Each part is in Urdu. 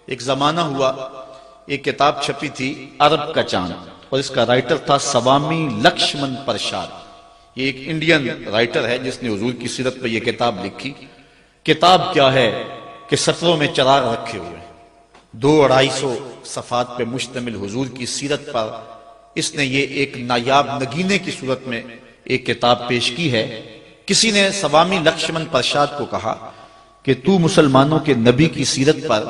ایک زمانہ ہوا، ایک کتاب چھپی تھی عرب کا چاند، اور اس کا رائٹر تھا سوامی لکشمن پرساد۔ یہ ایک انڈین رائٹر ہے جس نے حضور کی سیرت پہ یہ کتاب لکھی۔ کتاب کیا ہے کہ سطروں میں چراغ رکھے ہوئے، 200-250 صفحات پہ مشتمل حضور کی سیرت پر اس نے یہ ایک نایاب نگینے کی صورت میں ایک کتاب پیش کی ہے۔ کسی نے سوامی لکشمن پرساد کو کہا کہ تو مسلمانوں کے نبی کی سیرت پر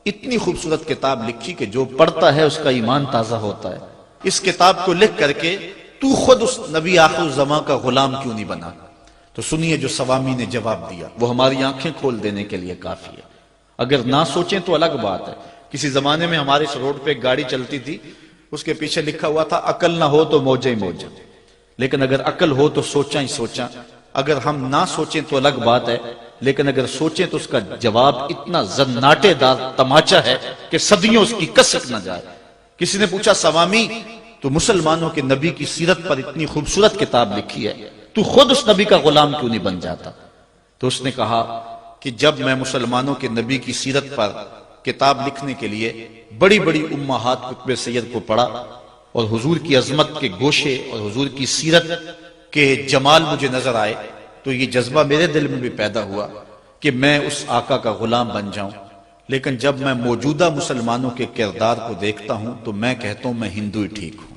اتنی خوبصورت کتاب لکھی کہ جو پڑھتا ہے اس کا ایمان تازہ ہوتا ہے، اس کتاب کو لکھ کر کے تو خود اس نبی آخر الزمان کا غلام کیوں نہیں بنا؟ تو سنیے جو سوامی نے جواب دیا، وہ ہماری آنکھیں کھول دینے کے لیے کافی ہے۔ اگر نہ سوچیں تو الگ بات ہے۔ کسی زمانے میں ہمارے اس روڈ پہ ایک گاڑی چلتی تھی، اس کے پیچھے لکھا ہوا تھا عقل نہ ہو تو موجیں موجیں، لیکن اگر عقل ہو تو سوچاں ہی سوچاں۔ اگر ہم نہ سوچیں تو الگ بات ہے، لیکن اگر سوچیں تو اس کا جواب اتنا زناٹے دار تماچا ہے کہ صدیوں اس کی کسک نہ جائے۔ کسی نے پوچھا سوامی تو مسلمانوں کے نبی کی سیرت پر اتنی خوبصورت کتاب لکھی ہے، تو خود اس نبی کا غلام کیوں نہیں بن جاتا؟ تو اس نے کہا کہ جب میں مسلمانوں کے نبی کی سیرت پر کتاب لکھنے کے لیے بڑی بڑی امہات قطب سید کو پڑھا اور حضور کی عظمت کے گوشے اور حضور کی سیرت کے جمال مجھے نظر آئے، تو یہ جذبہ میرے دل میں بھی پیدا ہوا کہ میں اس آقا کا غلام بن جاؤں۔ لیکن جب میں موجودہ مسلمانوں کے کردار کو دیکھتا ہوں تو میں کہتا ہوں میں ہندو ہی ٹھیک ہوں۔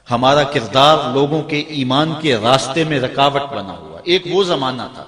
ہمارا کردار لوگوں کے ایمان کے راستے میں رکاوٹ بنا ہوا۔ ایک وہ زمانہ تھا